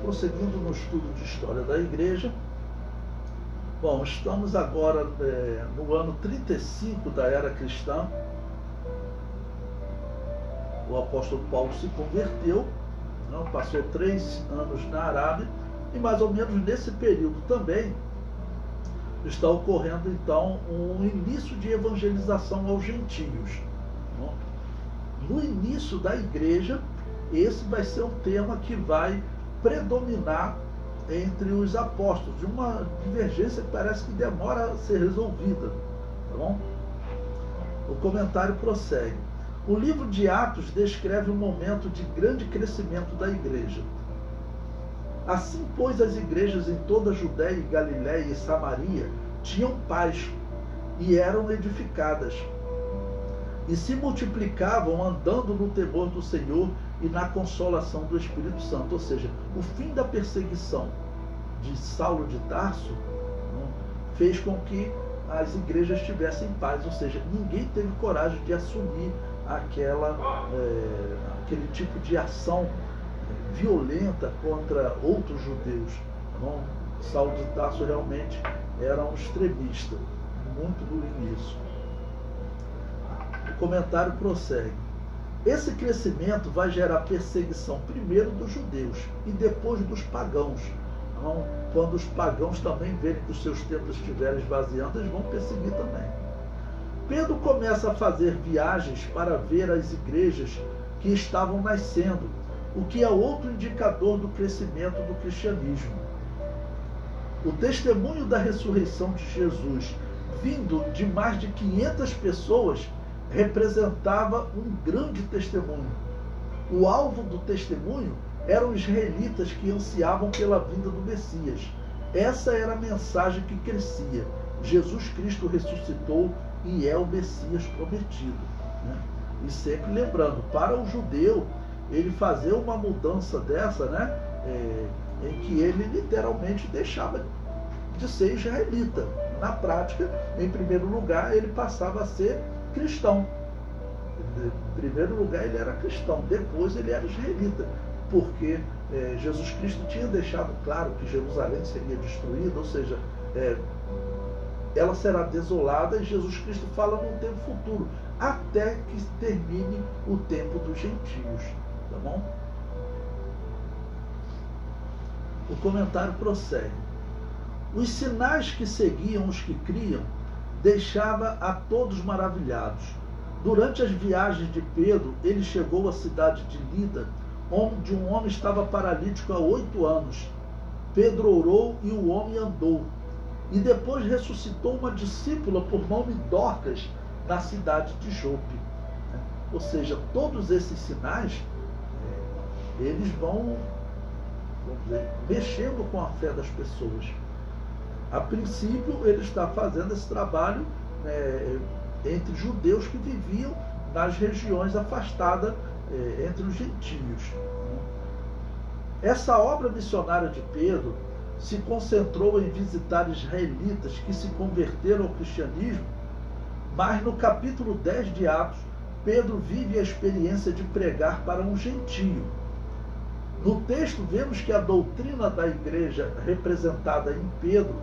prosseguindo no estudo de história da igreja. Bom, estamos agora no ano 35 da era cristã. O apóstolo Paulo se converteu, não, passou 3 anos na Arábia, e mais ou menos nesse período também está ocorrendo então um início de evangelização aos gentios. Não? No início da igreja, esse vai ser um tema que vai predominar entre os apóstolos, de uma divergência que parece que demora a ser resolvida. Tá bom? O comentário prossegue. O livro de Atos descreve um momento de grande crescimento da igreja. Assim, pois, as igrejas em toda a Judéia, Galiléia e Samaria tinham paz e eram edificadas, e se multiplicavam andando no temor do Senhor e na consolação do Espírito Santo. Ou seja, o fim da perseguição de Saulo de Tarso fez com que as igrejas tivessem paz, ou seja, ninguém teve coragem de assumir aquele tipo de ação violenta contra outros judeus. Então, Saulo de Tarso realmente era um extremista, muito ruim nisso. O comentário prossegue. Esse crescimento vai gerar perseguição primeiro dos judeus e depois dos pagãos. Então, quando os pagãos também verem que os seus templos estiverem esvaziando, eles vão perseguir também. Pedro começa a fazer viagens para ver as igrejas que estavam nascendo, o que é outro indicador do crescimento do cristianismo. O testemunho da ressurreição de Jesus, vindo de mais de 500 pessoas, representava um grande testemunho. O alvo do testemunho eram os israelitas que ansiavam pela vinda do Messias. Essa era a mensagem que crescia. Jesus Cristo ressuscitou e é o Messias prometido. Né? E sempre lembrando, para o judeu, ele fazer uma mudança dessa, né, em que ele literalmente deixava de ser israelita. Na prática, em primeiro lugar, ele passava a ser cristão. Em primeiro lugar, ele era cristão, depois ele era israelita, porque Jesus Cristo tinha deixado claro que Jerusalém seria destruída, ou seja, ela será desolada, e Jesus Cristo fala num tempo futuro, até que termine o tempo dos gentios. Tá bom? O comentário prossegue. Os sinais que seguiam os que criam deixava a todos maravilhados. Durante as viagens de Pedro, ele chegou à cidade de Lida, onde um homem estava paralítico há 8 anos. Pedro orou e o homem andou. E depois ressuscitou uma discípula por nome Dorcas, na cidade de Jope. Ou seja, todos esses sinais, eles vão, vamos dizer, mexendo com a fé das pessoas. A princípio, ele está fazendo esse trabalho entre judeus que viviam nas regiões afastadas entre os gentios. Essa obra missionária de Pedro se concentrou em visitar israelitas que se converteram ao cristianismo, mas no capítulo 10 de Atos, Pedro vive a experiência de pregar para um gentio. No texto, vemos que a doutrina da igreja representada em Pedro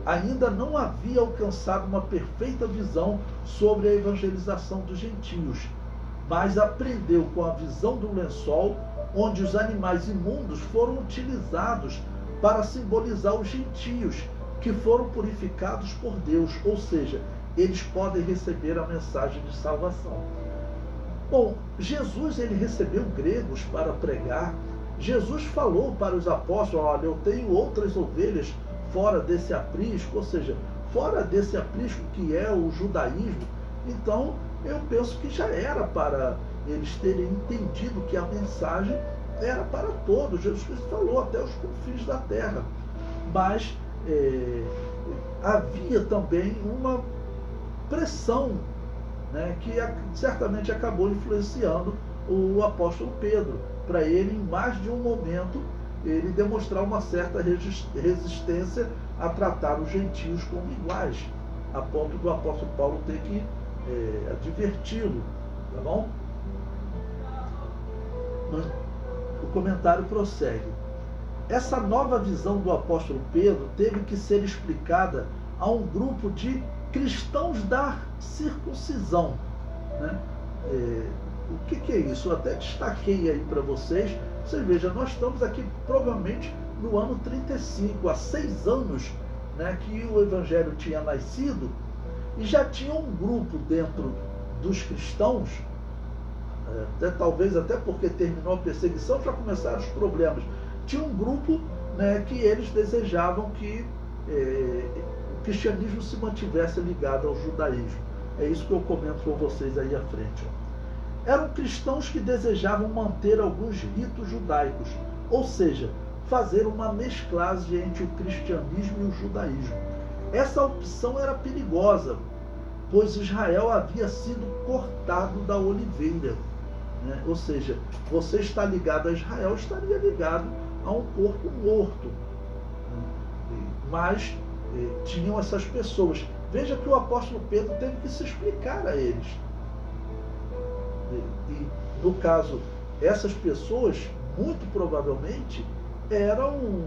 ainda não havia alcançado uma perfeita visão sobre a evangelização dos gentios, mas aprendeu com a visão do lençol, onde os animais imundos foram utilizados para simbolizar os gentios, que foram purificados por Deus, ou seja, eles podem receber a mensagem de salvação. Bom, Jesus, ele recebeu gregos para pregar. Jesus falou para os apóstolos: olha, eu tenho outras ovelhas fora desse aprisco, ou seja, fora desse aprisco que é o judaísmo. Então, eu penso que já era para eles terem entendido que a mensagem era para todos. Jesus Cristo falou até os confins da terra. Mas havia também uma pressão, né, que certamente acabou influenciando o apóstolo Pedro, para ele, em mais de um momento, ele demonstrar uma certa resistência a tratar os gentios como iguais, a ponto do apóstolo Paulo ter que adverti-lo. Tá bom? O comentário prossegue. Essa nova visão do apóstolo Pedro teve que ser explicada a um grupo de cristãos da circuncisão, né? O que é isso? Eu até destaquei aí para vocês. Vocês vejam, nós estamos aqui provavelmente no ano 35, há 6 anos, né, que o Evangelho tinha nascido, e já tinha um grupo dentro dos cristãos, talvez até porque terminou a perseguição, já começaram os problemas. Tinha um grupo, né, que eles desejavam que o cristianismo se mantivesse ligado ao judaísmo. É isso que eu comento com vocês aí à frente. Eram cristãos que desejavam manter alguns ritos judaicos, ou seja, fazer uma mesclagem entre o cristianismo e o judaísmo. Essa opção era perigosa, pois Israel havia sido cortado da oliveira, né? Ou seja, você está ligado a Israel, estaria ligado a um corpo morto, né? Mas tinham essas pessoas. Veja que o apóstolo Pedro teve que se explicar a eles. E, no caso, essas pessoas, muito provavelmente, eram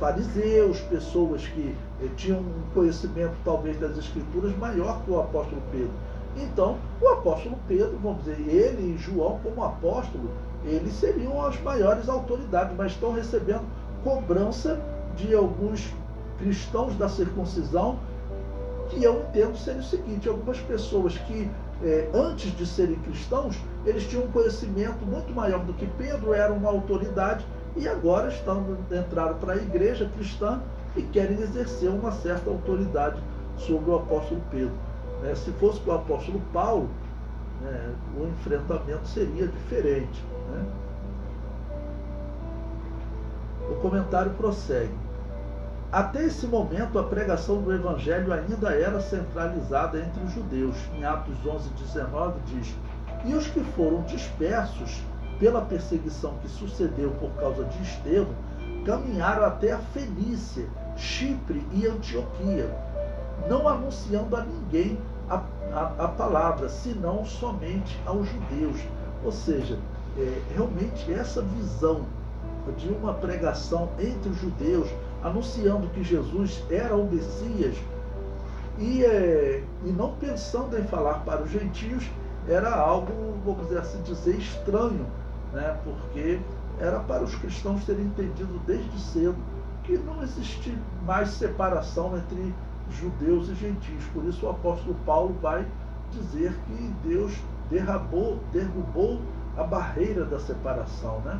fariseus, pessoas que tinham um conhecimento, talvez, das Escrituras maior que o apóstolo Pedro. Então, o apóstolo Pedro, vamos dizer, ele e João, como apóstolo, eles seriam as maiores autoridades, mas estão recebendo cobrança de alguns cristãos da circuncisão, que eu entendo ser o seguinte: algumas pessoas que antes de serem cristãos, eles tinham um conhecimento muito maior do que Pedro, era uma autoridade, e agora entraram para a igreja cristã e querem exercer uma certa autoridade sobre o apóstolo Pedro. Se fosse com o apóstolo Paulo, o enfrentamento seria diferente, né? O comentário prossegue. Até esse momento, a pregação do Evangelho ainda era centralizada entre os judeus. Em Atos 11:19 diz: e os que foram dispersos pela perseguição que sucedeu por causa de Estevão, caminharam até a Fenícia, Chipre e Antioquia, não anunciando a ninguém a palavra, senão somente aos judeus. Ou seja, realmente essa visão de uma pregação entre os judeus, anunciando que Jesus era o Messias e não pensando em falar para os gentios, era algo, vamos assim dizer, estranho, né? Porque era para os cristãos terem entendido desde cedo que não existe mais separação entre judeus e gentios. Por isso o apóstolo Paulo vai dizer que Deus derrubou a barreira da separação, né?